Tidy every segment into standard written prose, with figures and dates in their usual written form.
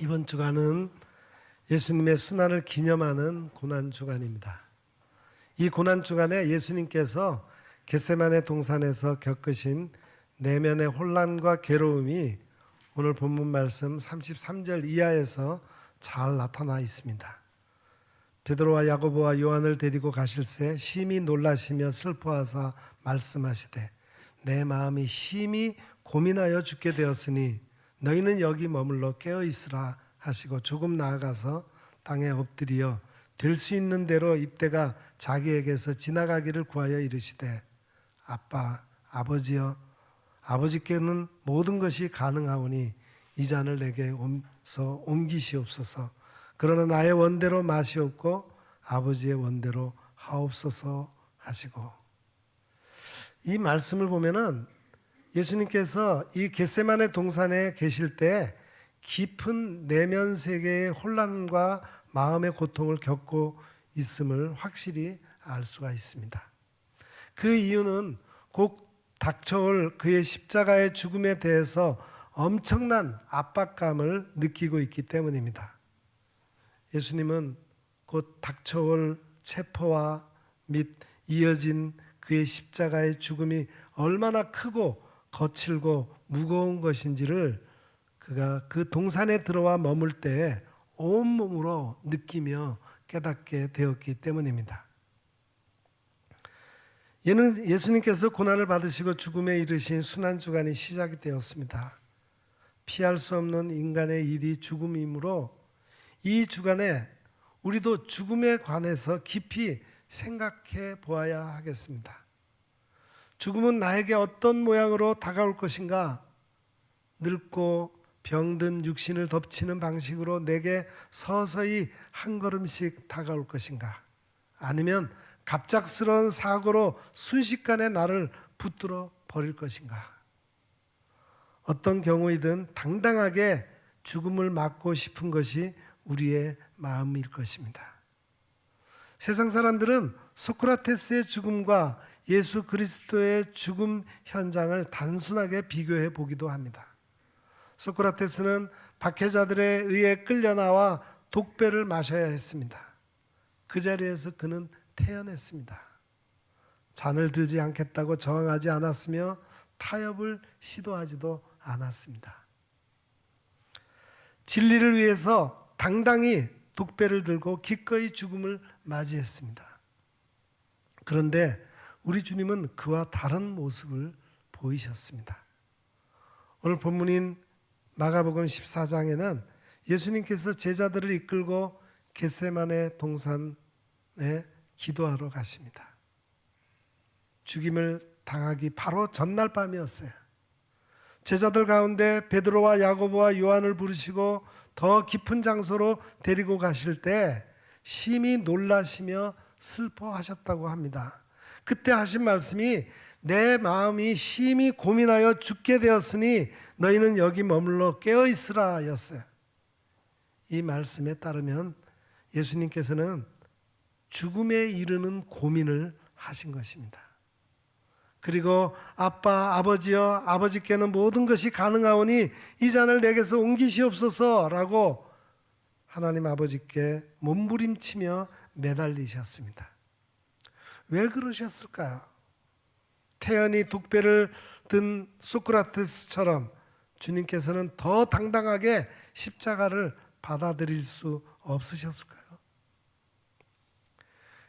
이번 주간은 예수님의 순환을 기념하는 고난주간입니다. 이 고난주간에 예수님께서 겟세마네 동산에서 겪으신 내면의 혼란과 괴로움이 오늘 본문 말씀 33절 이하에서 잘 나타나 있습니다. 베드로와 야고보와 요한을 데리고 가실새 심히 놀라시며 슬퍼하사 말씀하시되 내 마음이 심히 고민하여 죽게 되었으니 너희는 여기 머물러 깨어 있으라 하시고 조금 나아가서 땅에 엎드려 될 수 있는 대로 이때가 자기에게서 지나가기를 구하여 이르시되 아빠 아버지여 아버지께는 모든 것이 가능하오니 이 잔을 내게서 옮기시옵소서. 그러나 나의 원대로 마시옵고 아버지의 원대로 하옵소서 하시고, 이 말씀을 보면은 예수님께서 이 겟세마네 동산에 계실 때 깊은 내면 세계의 혼란과 마음의 고통을 겪고 있음을 확실히 알 수가 있습니다. 그 이유는 곧 닥쳐올 그의 십자가의 죽음에 대해서 엄청난 압박감을 느끼고 있기 때문입니다. 예수님은 곧 닥쳐올 체포와 및 이어진 그의 십자가의 죽음이 얼마나 크고 거칠고 무거운 것인지를 그가 그 동산에 들어와 머물 때에 온몸으로 느끼며 깨닫게 되었기 때문입니다. 예수님께서 고난을 받으시고 죽음에 이르신 순환주간이 시작이 되었습니다. 피할 수 없는 인간의 일이 죽음이므로 이 주간에 우리도 죽음에 관해서 깊이 생각해 보아야 하겠습니다. 죽음은 나에게 어떤 모양으로 다가올 것인가? 늙고 병든 육신을 덮치는 방식으로 내게 서서히 한 걸음씩 다가올 것인가? 아니면 갑작스러운 사고로 순식간에 나를 붙들어 버릴 것인가? 어떤 경우이든 당당하게 죽음을 맞고 싶은 것이 우리의 마음일 것입니다. 세상 사람들은 소크라테스의 죽음과 예수 그리스도의 죽음 현장을 단순하게 비교해 보기도 합니다. 소크라테스는 박해자들에 의해 끌려나와 독배를 마셔야 했습니다. 그 자리에서 그는 태어났습니다. 잔을 들지 않겠다고 저항하지 않았으며 타협을 시도하지도 않았습니다. 진리를 위해서 당당히 독배를 들고 기꺼이 죽음을 맞이했습니다. 그런데 우리 주님은 그와 다른 모습을 보이셨습니다. 오늘 본문인 마가복음 14장에는 예수님께서 제자들을 이끌고 겟세마네 동산에 기도하러 가십니다. 죽임을 당하기 바로 전날 밤이었어요. 제자들 가운데 베드로와 야고보와 요한을 부르시고 더 깊은 장소로 데리고 가실 때 심히 놀라시며 슬퍼하셨다고 합니다. 그때 하신 말씀이 내 마음이 심히 고민하여 죽게 되었으니 너희는 여기 머물러 깨어 있으라 였어요. 이 말씀에 따르면 예수님께서는 죽음에 이르는 고민을 하신 것입니다. 그리고 아빠 아버지여 아버지께는 모든 것이 가능하오니 이 잔을 내게서 옮기시옵소서 라고 하나님 아버지께 몸부림치며 매달리셨습니다. 왜 그러셨을까요? 태연히 독배를 든 소크라테스처럼 주님께서는 더 당당하게 십자가를 받아들일 수 없으셨을까요?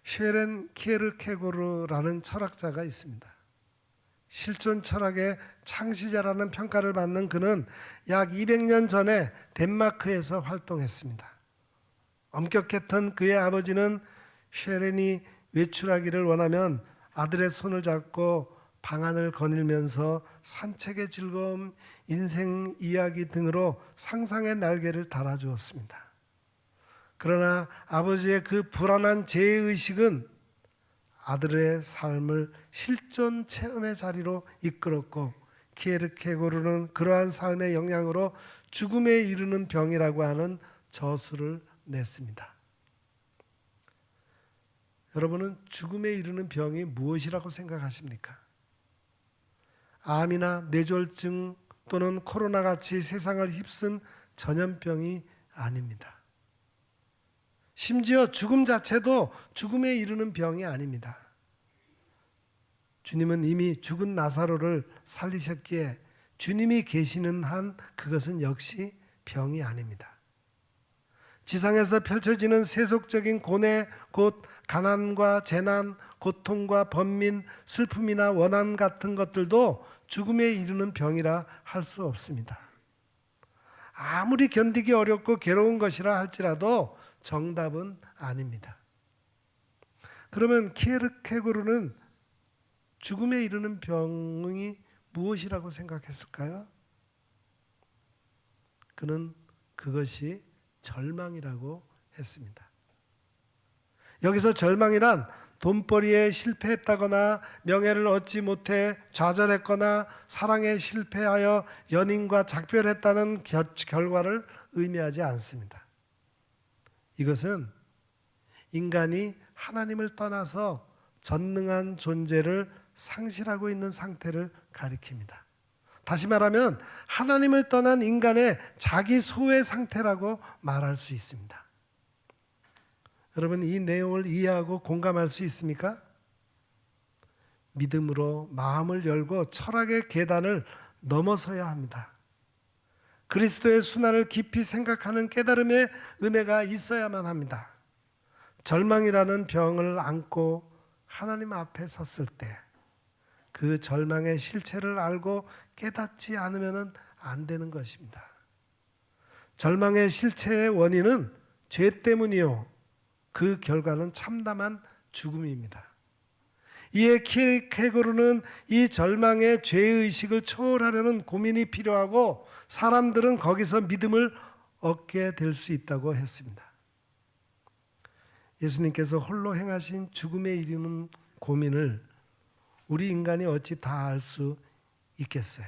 쉐렌 키에르케고르라는 철학자가 있습니다. 실존 철학의 창시자라는 평가를 받는 그는 약 200년 전에 덴마크에서 활동했습니다. 엄격했던 그의 아버지는 쉐렌이 외출하기를 원하면 아들의 손을 잡고 방안을 거닐면서 산책의 즐거움, 인생 이야기 등으로 상상의 날개를 달아주었습니다. 그러나 아버지의 그 불안한 죄의식은 아들의 삶을 실존 체험의 자리로 이끌었고 키에르케고르는 그러한 삶의 영향으로 죽음에 이르는 병이라고 하는 저수를 냈습니다. 여러분은 죽음에 이르는 병이 무엇이라고 생각하십니까? 암이나 뇌졸중 또는 코로나같이 세상을 휩쓴 전염병이 아닙니다. 심지어 죽음 자체도 죽음에 이르는 병이 아닙니다. 주님은 이미 죽은 나사로를 살리셨기에 주님이 계시는 한 그것은 역시 병이 아닙니다. 지상에서 펼쳐지는 세속적인 고뇌, 곧 가난과 재난, 고통과 번민, 슬픔이나 원한 같은 것들도 죽음에 이르는 병이라 할 수 없습니다. 아무리 견디기 어렵고 괴로운 것이라 할지라도 정답은 아닙니다. 그러면 키에르케고르는 죽음에 이르는 병이 무엇이라고 생각했을까요? 그는 그것이 절망이라고 했습니다. 여기서 절망이란 돈벌이에 실패했다거나 명예를 얻지 못해 좌절했거나 사랑에 실패하여 연인과 작별했다는 결과를 의미하지 않습니다. 이것은 인간이 하나님을 떠나서 전능한 존재를 상실하고 있는 상태를 가리킵니다. 다시 말하면 하나님을 떠난 인간의 자기 소외 상태라고 말할 수 있습니다. 여러분, 이 내용을 이해하고 공감할 수 있습니까? 믿음으로 마음을 열고 철학의 계단을 넘어서야 합니다. 그리스도의 순환을 깊이 생각하는 깨달음의 은혜가 있어야만 합니다. 절망이라는 병을 안고 하나님 앞에 섰을 때 그 절망의 실체를 알고 깨닫지 않으면 안 되는 것입니다. 절망의 실체의 원인은 죄 때문이요, 그 결과는 참담한 죽음입니다. 이에 키에르케고르는 이 절망의 죄의식을 초월하려는 고민이 필요하고 사람들은 거기서 믿음을 얻게 될 수 있다고 했습니다. 예수님께서 홀로 행하신 죽음에 이르는 고민을 우리 인간이 어찌 다 알 수 있겠어요?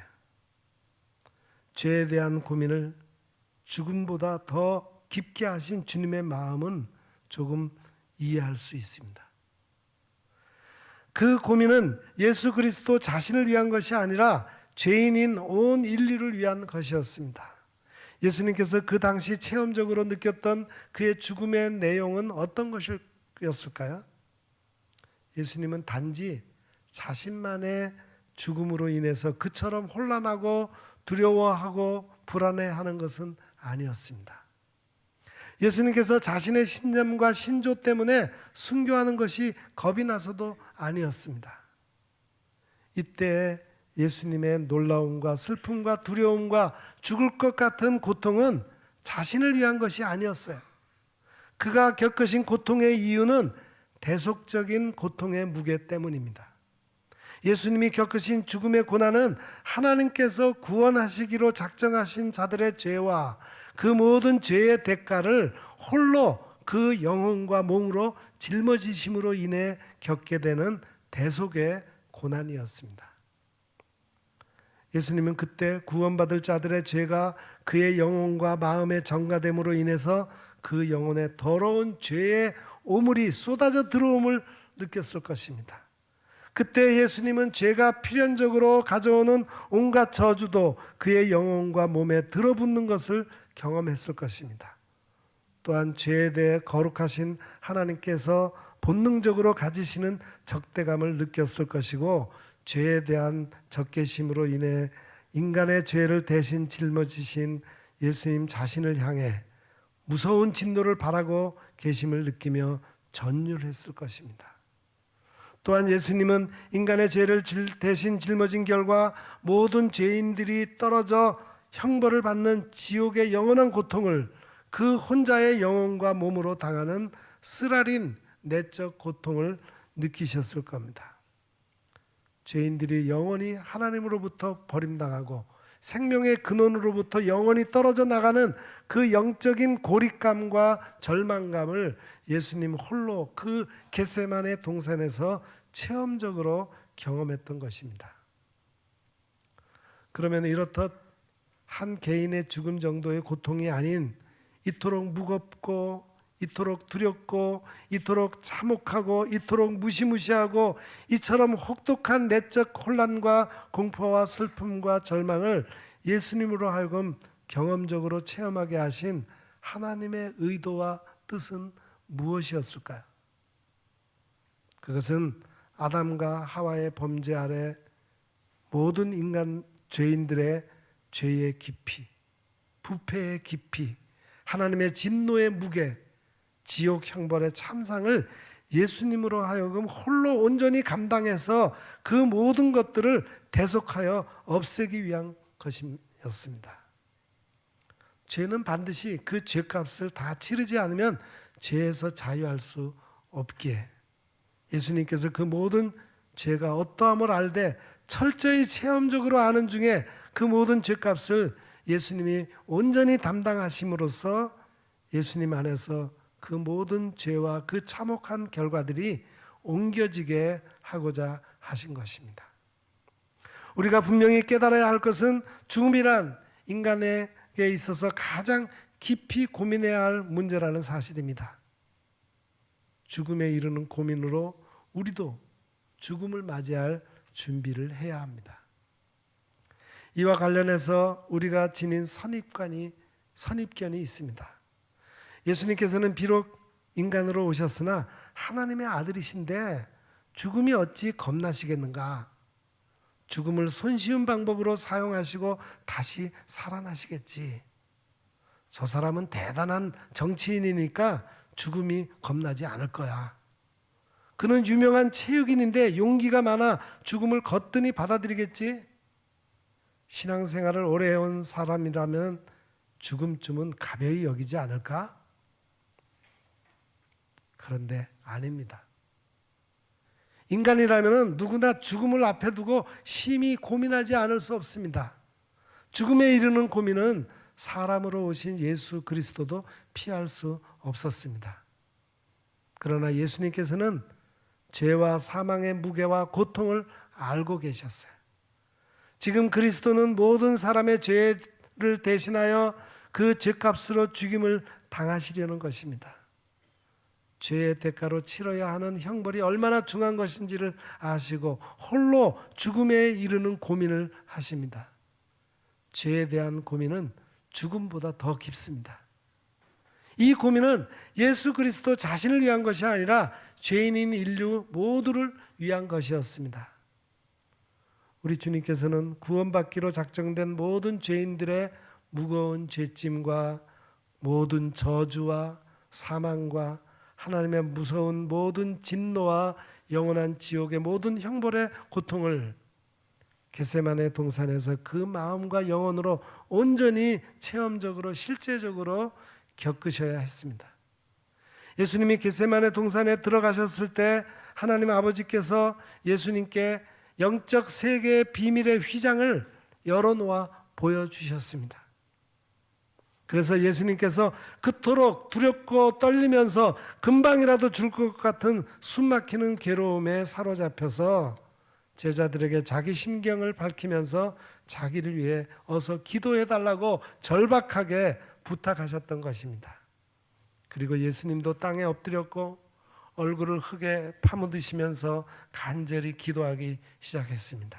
죄에 대한 고민을 죽음보다 더 깊게 하신 주님의 마음은 조금 이해할 수 있습니다. 그 고민은 예수 그리스도 자신을 위한 것이 아니라 죄인인 온 인류를 위한 것이었습니다. 예수님께서 그 당시 체험적으로 느꼈던 그의 죽음의 내용은 어떤 것이었을까요? 예수님은 단지 자신만의 죽음으로 인해서 그처럼 혼란하고 두려워하고 불안해하는 것은 아니었습니다. 예수님께서 자신의 신념과 신조 때문에 순교하는 것이 겁이 나서도 아니었습니다. 이때 예수님의 놀라움과 슬픔과 두려움과 죽을 것 같은 고통은 자신을 위한 것이 아니었어요. 그가 겪으신 고통의 이유는 대속적인 고통의 무게 때문입니다. 예수님이 겪으신 죽음의 고난은 하나님께서 구원하시기로 작정하신 자들의 죄와 그 모든 죄의 대가를 홀로 그 영혼과 몸으로 짊어지심으로 인해 겪게 되는 대속의 고난이었습니다. 예수님은 그때 구원받을 자들의 죄가 그의 영혼과 마음의 정가됨으로 인해서 그 영혼에 더러운 죄의 오물이 쏟아져 들어옴을 느꼈을 것입니다. 그때 예수님은 죄가 필연적으로 가져오는 온갖 저주도 그의 영혼과 몸에 들어붙는 것을 경험했을 것입니다. 또한 죄에 대해 거룩하신 하나님께서 본능적으로 가지시는 적대감을 느꼈을 것이고, 죄에 대한 적개심으로 인해 인간의 죄를 대신 짊어지신 예수님 자신을 향해 무서운 진노를 바라고 계심을 느끼며 전율했을 것입니다. 또한 예수님은 인간의 죄를 대신 짊어진 결과 모든 죄인들이 떨어져 형벌을 받는 지옥의 영원한 고통을 그 혼자의 영혼과 몸으로 당하는 쓰라린 내적 고통을 느끼셨을 겁니다. 죄인들이 영원히 하나님으로부터 버림당하고 생명의 근원으로부터 영원히 떨어져 나가는 그 영적인 고립감과 절망감을 예수님 홀로 그 겟세마네 동산에서 체험적으로 경험했던 것입니다. 그러면 이렇듯 한 개인의 죽음 정도의 고통이 아닌 이토록 무겁고 이토록 두렵고 이토록 참혹하고 이토록 무시무시하고 이처럼 혹독한 내적 혼란과 공포와 슬픔과 절망을 예수님으로 하여금 경험적으로 체험하게 하신 하나님의 의도와 뜻은 무엇이었을까요? 그것은 아담과 하와의 범죄 아래 모든 인간 죄인들의 죄의 깊이, 부패의 깊이, 하나님의 진노의 무게, 지옥 형벌의 참상을 예수님으로 하여금 홀로 온전히 감당해서 그 모든 것들을 대속하여 없애기 위한 것이었습니다. 죄는 반드시 그 죄값을 다 치르지 않으면 죄에서 자유할 수 없기에 예수님께서 그 모든 죄가 어떠함을 알되 철저히 체험적으로 아는 중에 그 모든 죄값을 예수님이 온전히 담당하심으로써 예수님 안에서 그 모든 죄와 그 참혹한 결과들이 옮겨지게 하고자 하신 것입니다. 우리가 분명히 깨달아야 할 것은 죽음이란 인간에게 있어서 가장 깊이 고민해야 할 문제라는 사실입니다. 죽음에 이르는 고민으로 우리도 죽음을 맞이할 준비를 해야 합니다. 이와 관련해서 우리가 지닌 선입견이 있습니다. 예수님께서는 비록 인간으로 오셨으나 하나님의 아들이신데 죽음이 어찌 겁나시겠는가? 죽음을 손쉬운 방법으로 사용하시고 다시 살아나시겠지. 저 사람은 대단한 정치인이니까 죽음이 겁나지 않을 거야. 그는 유명한 체육인인데 용기가 많아 죽음을 거뜬히 받아들이겠지. 신앙생활을 오래 해온 사람이라면 죽음쯤은 가벼이 여기지 않을까? 그런데 아닙니다. 인간이라면 누구나 죽음을 앞에 두고 심히 고민하지 않을 수 없습니다. 죽음에 이르는 고민은 사람으로 오신 예수 그리스도도 피할 수 없었습니다. 그러나 예수님께서는 죄와 사망의 무게와 고통을 알고 계셨어요. 지금 그리스도는 모든 사람의 죄를 대신하여 그 죄값으로 죽임을 당하시려는 것입니다. 죄의 대가로 치러야 하는 형벌이 얼마나 중한 것인지를 아시고 홀로 죽음에 이르는 고민을 하십니다. 죄에 대한 고민은 죽음보다 더 깊습니다. 이 고민은 예수 그리스도 자신을 위한 것이 아니라 죄인인 인류 모두를 위한 것이었습니다. 우리 주님께서는 구원받기로 작정된 모든 죄인들의 무거운 죄짐과 모든 저주와 사망과 하나님의 무서운 모든 진노와 영원한 지옥의 모든 형벌의 고통을 겟세마네 동산에서 그 마음과 영혼으로 온전히 체험적으로 실제적으로 겪으셔야 했습니다. 예수님이 겟세마네 동산에 들어가셨을 때 하나님 아버지께서 예수님께 영적 세계의 비밀의 휘장을 열어놓아 보여주셨습니다. 그래서 예수님께서 그토록 두렵고 떨리면서 금방이라도 죽을 것 같은 숨막히는 괴로움에 사로잡혀서 제자들에게 자기 심경을 밝히면서 자기를 위해 어서 기도해달라고 절박하게 부탁하셨던 것입니다. 그리고 예수님도 땅에 엎드렸고 얼굴을 흙에 파묻으시면서 간절히 기도하기 시작했습니다.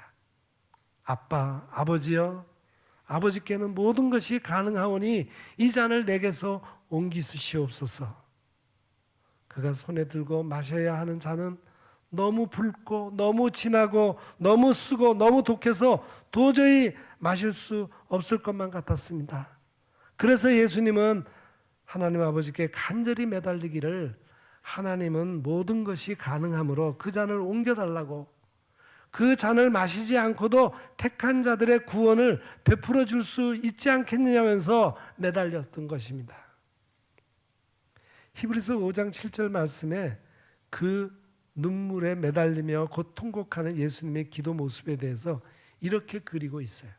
아빠, 아버지여, 아버지께는 모든 것이 가능하오니 이 잔을 내게서 옮기시옵소서. 그가 손에 들고 마셔야 하는 잔은 너무 붉고 너무 진하고 너무 쓰고 너무 독해서 도저히 마실 수 없을 것만 같았습니다. 그래서 예수님은 하나님 아버지께 간절히 매달리기를 하나님은 모든 것이 가능하므로 그 잔을 옮겨달라고, 그 잔을 마시지 않고도 택한 자들의 구원을 베풀어 줄 수 있지 않겠느냐면서 매달렸던 것입니다. 히브리서 5장 7절 말씀에 그 눈물에 매달리며 곧 통곡하는 예수님의 기도 모습에 대해서 이렇게 그리고 있어요.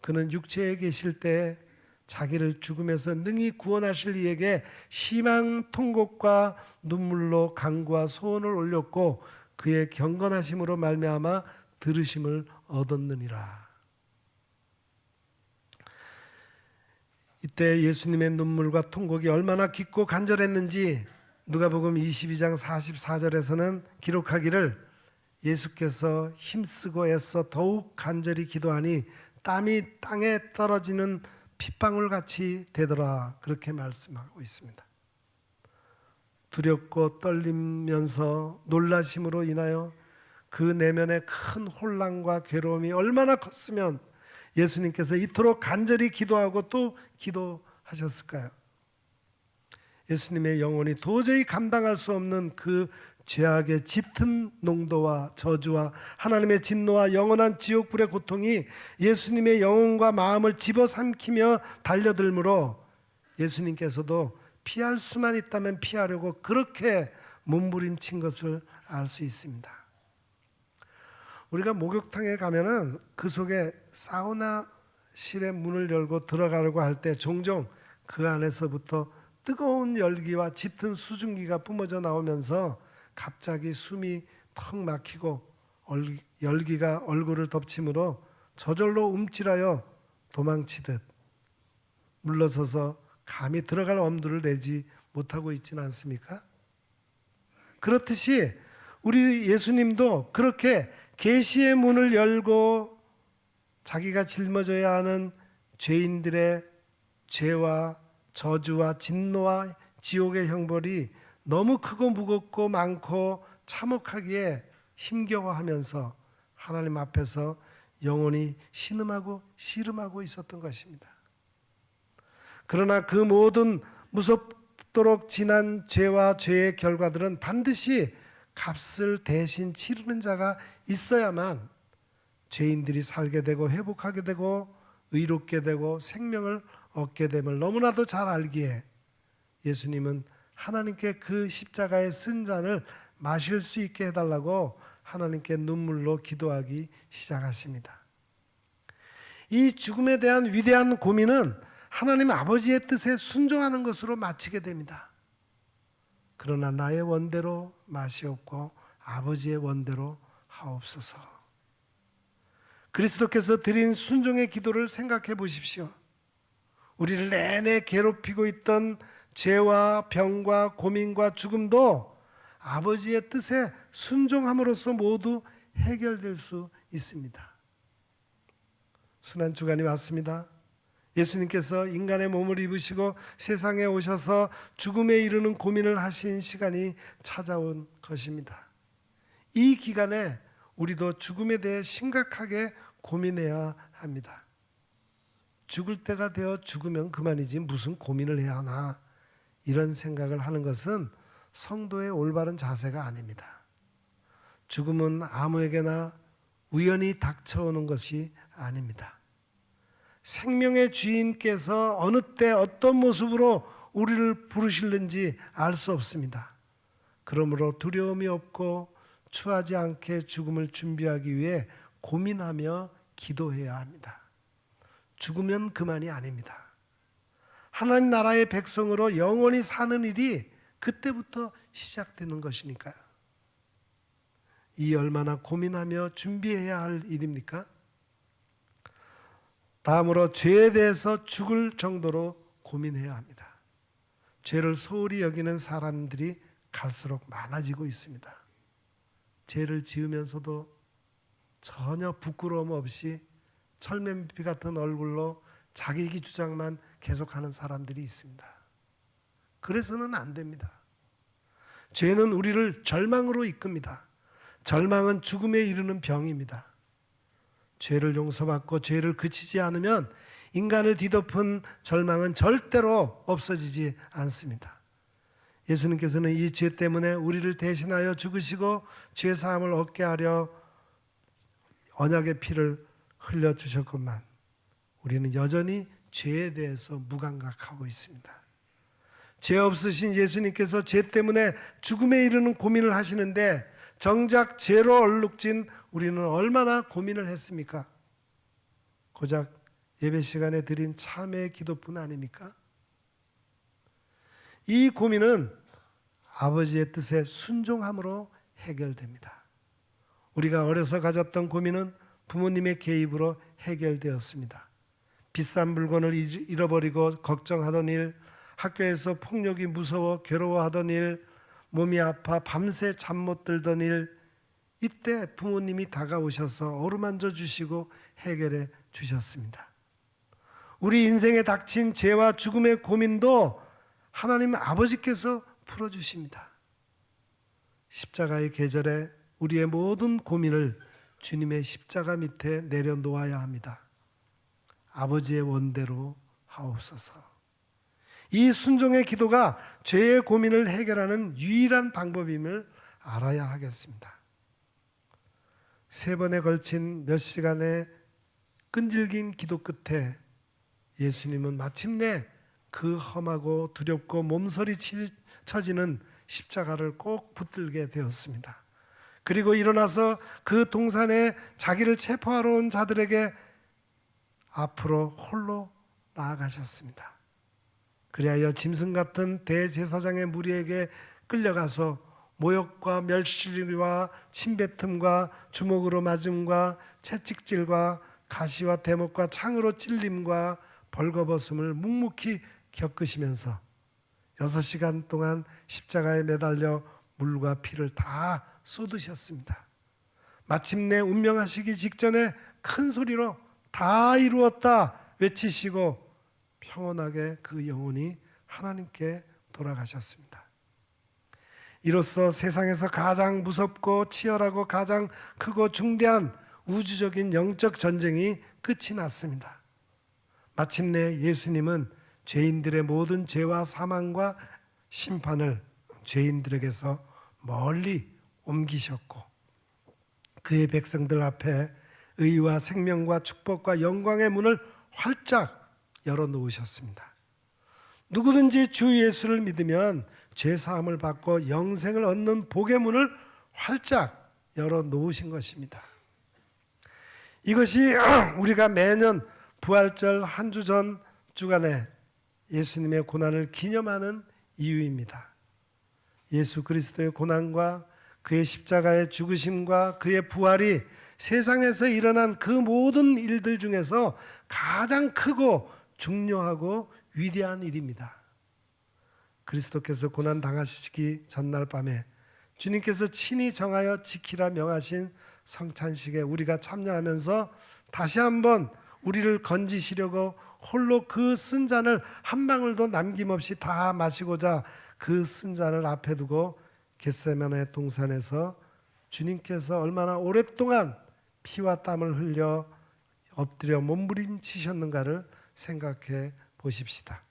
그는 육체에 계실 때 자기를 죽음에서 능히 구원하실 이에게 심한 통곡과 눈물로 간구와 소원을 올렸고 그의 경건하심으로 말미암아 들으심을 얻었느니라. 이때 예수님의 눈물과 통곡이 얼마나 깊고 간절했는지 누가복음 22장 44절에서는 기록하기를 예수께서 힘쓰고 애써 더욱 간절히 기도하니 땀이 땅에 떨어지는 핏방울같이 되더라, 그렇게 말씀하고 있습니다. 두렵고 떨리면서 놀라심으로 인하여 그 내면의 큰 혼란과 괴로움이 얼마나 컸으면 예수님께서 이토록 간절히 기도하고 또 기도하셨을까요? 예수님의 영혼이 도저히 감당할 수 없는 그 죄악의 짙은 농도와 저주와 하나님의 진노와 영원한 지옥불의 고통이 예수님의 영혼과 마음을 집어삼키며 달려들므로 예수님께서도 피할 수만 있다면 피하려고 그렇게 몸부림친 것을 알 수 있습니다. 우리가 목욕탕에 가면은 그 속에 사우나실의 문을 열고 들어가려고 할 때 종종 그 안에서부터 뜨거운 열기와 짙은 수증기가 뿜어져 나오면서 갑자기 숨이 턱 막히고 열기가 얼굴을 덮치므로 저절로 움찔하여 도망치듯 물러서서 감히 들어갈 엄두를 내지 못하고 있지는 않습니까? 그렇듯이 우리 예수님도 그렇게 계시의 문을 열고 자기가 짊어져야 하는 죄인들의 죄와 저주와 진노와 지옥의 형벌이 너무 크고 무겁고 많고 참혹하기에 힘겨워하면서 하나님 앞에서 영원히 신음하고 씨름하고 있었던 것입니다. 그러나 그 모든 무섭도록 지난 죄와 죄의 결과들은 반드시 값을 대신 치르는 자가 있어야만 죄인들이 살게 되고 회복하게 되고 의롭게 되고 생명을 얻게 됨을 너무나도 잘 알기에 예수님은 하나님께 그 십자가의 쓴 잔을 마실 수 있게 해달라고 하나님께 눈물로 기도하기 시작하십니다. 이 죽음에 대한 위대한 고민은 하나님 아버지의 뜻에 순종하는 것으로 마치게 됩니다. 그러나 나의 원대로 마시옵고 아버지의 원대로 하옵소서. 그리스도께서 드린 순종의 기도를 생각해 보십시오. 우리를 내내 괴롭히고 있던 죄와 병과 고민과 죽음도 아버지의 뜻에 순종함으로써 모두 해결될 수 있습니다. 순환주간이 왔습니다. 예수님께서 인간의 몸을 입으시고 세상에 오셔서 죽음에 이르는 고민을 하신 시간이 찾아온 것입니다. 이 기간에 우리도 죽음에 대해 심각하게 고민해야 합니다. 죽을 때가 되어 죽으면 그만이지 무슨 고민을 해야 하나, 이런 생각을 하는 것은 성도의 올바른 자세가 아닙니다. 죽음은 아무에게나 우연히 닥쳐오는 것이 아닙니다. 생명의 주인께서 어느 때 어떤 모습으로 우리를 부르실는지 알 수 없습니다. 그러므로 두려움이 없고 추하지 않게 죽음을 준비하기 위해 고민하며 기도해야 합니다. 죽으면 그만이 아닙니다. 하나님 나라의 백성으로 영원히 사는 일이 그때부터 시작되는 것이니까요. 이 얼마나 고민하며 준비해야 할 일입니까? 다음으로 죄에 대해서 죽을 정도로 고민해야 합니다. 죄를 소홀히 여기는 사람들이 갈수록 많아지고 있습니다. 죄를 지으면서도 전혀 부끄러움 없이 철면피 같은 얼굴로 자기 주장만 계속하는 사람들이 있습니다. 그래서는 안 됩니다. 죄는 우리를 절망으로 이끕니다. 절망은 죽음에 이르는 병입니다. 죄를 용서받고 죄를 그치지 않으면 인간을 뒤덮은 절망은 절대로 없어지지 않습니다. 예수님께서는 이 죄 때문에 우리를 대신하여 죽으시고 죄 사함을 얻게 하려 언약의 피를 흘려주셨건만 우리는 여전히 죄에 대해서 무감각하고 있습니다. 죄 없으신 예수님께서 죄 때문에 죽음에 이르는 고민을 하시는데 정작 죄로 얼룩진 우리는 얼마나 고민을 했습니까? 고작 예배 시간에 드린 참회의 기도뿐 아닙니까? 이 고민은 아버지의 뜻에 순종함으로 해결됩니다. 우리가 어려서 가졌던 고민은 부모님의 개입으로 해결되었습니다. 비싼 물건을 잃어버리고 걱정하던 일, 학교에서 폭력이 무서워 괴로워하던 일, 몸이 아파 밤새 잠 못 들던 일, 이때 부모님이 다가오셔서 어루만져 주시고 해결해 주셨습니다. 우리 인생에 닥친 죄와 죽음의 고민도 하나님 아버지께서 풀어주십니다. 십자가의 계절에 우리의 모든 고민을 주님의 십자가 밑에 내려놓아야 합니다. 아버지의 원대로 하옵소서. 이 순종의 기도가 죄의 고민을 해결하는 유일한 방법임을 알아야 하겠습니다. 3번에 걸친 몇 시간의 끈질긴 기도 끝에 예수님은 마침내 그 험하고 두렵고 몸서리 쳐지는 십자가를 꼭 붙들게 되었습니다. 그리고 일어나서 그 동산에 자기를 체포하러 온 자들에게 앞으로 홀로 나아가셨습니다. 그리하여 짐승 같은 대제사장의 무리에게 끌려가서 모욕과 멸시와 침뱉음과 주먹으로 맞음과 채찍질과 가시와 대목과 창으로 찔림과 벌거벗음을 묵묵히 겪으시면서 6시간 동안 십자가에 매달려 물과 피를 다 쏟으셨습니다. 마침내 운명하시기 직전에 큰 소리로 다 이루었다 외치시고 평온하게 그 영혼이 하나님께 돌아가셨습니다. 이로써 세상에서 가장 무섭고 치열하고 가장 크고 중대한 우주적인 영적 전쟁이 끝이 났습니다. 마침내 예수님은 죄인들의 모든 죄와 사망과 심판을 죄인들에게서 멀리 옮기셨고 그의 백성들 앞에 의와 생명과 축복과 영광의 문을 활짝 열어놓으셨습니다. 누구든지 주 예수를 믿으면 죄사함을 받고 영생을 얻는 복의 문을 활짝 열어놓으신 것입니다. 이것이 우리가 매년 부활절 한 주 전 주간에 예수님의 고난을 기념하는 이유입니다. 예수 그리스도의 고난과 그의 십자가의 죽으심과 그의 부활이 세상에서 일어난 그 모든 일들 중에서 가장 크고 중요하고 위대한 일입니다. 그리스도께서 고난 당하시기 전날 밤에 주님께서 친히 정하여 지키라 명하신 성찬식에 우리가 참여하면서 다시 한번 우리를 건지시려고 홀로 그 쓴 잔을 한 방울도 남김없이 다 마시고자 그 쓴 잔을 앞에 두고 겟세마네 동산에서 주님께서 얼마나 오랫동안 피와 땀을 흘려 엎드려 몸부림치셨는가를 생각해 보십시다.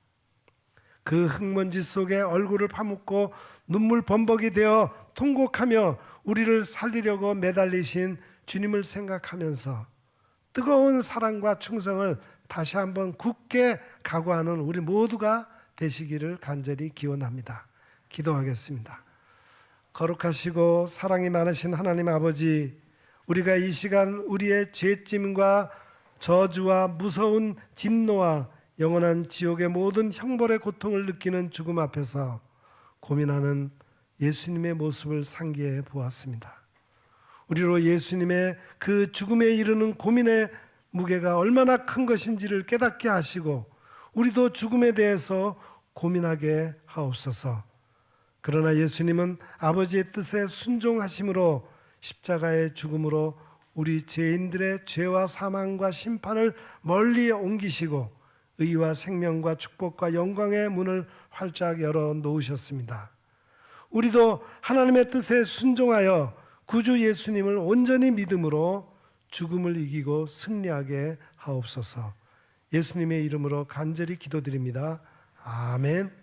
그 흙먼지 속에 얼굴을 파묻고 눈물 범벅이 되어 통곡하며 우리를 살리려고 매달리신 주님을 생각하면서 뜨거운 사랑과 충성을 다시 한번 굳게 각오하는 우리 모두가 되시기를 간절히 기원합니다. 기도하겠습니다. 거룩하시고 사랑이 많으신 하나님 아버지, 우리가 이 시간 우리의 죄짐과 저주와 무서운 진노와 영원한 지옥의 모든 형벌의 고통을 느끼는 죽음 앞에서 고민하는 예수님의 모습을 상기해 보았습니다. 우리로 예수님의 그 죽음에 이르는 고민의 무게가 얼마나 큰 것인지를 깨닫게 하시고 우리도 죽음에 대해서 고민하게 하옵소서. 그러나 예수님은 아버지의 뜻에 순종하심으로 십자가의 죽음으로 우리 죄인들의 죄와 사망과 심판을 멀리 옮기시고 의와 생명과 축복과 영광의 문을 활짝 열어 놓으셨습니다. 우리도 하나님의 뜻에 순종하여 구주 예수님을 온전히 믿음으로 죽음을 이기고 승리하게 하옵소서. 예수님의 이름으로 간절히 기도드립니다. 아멘.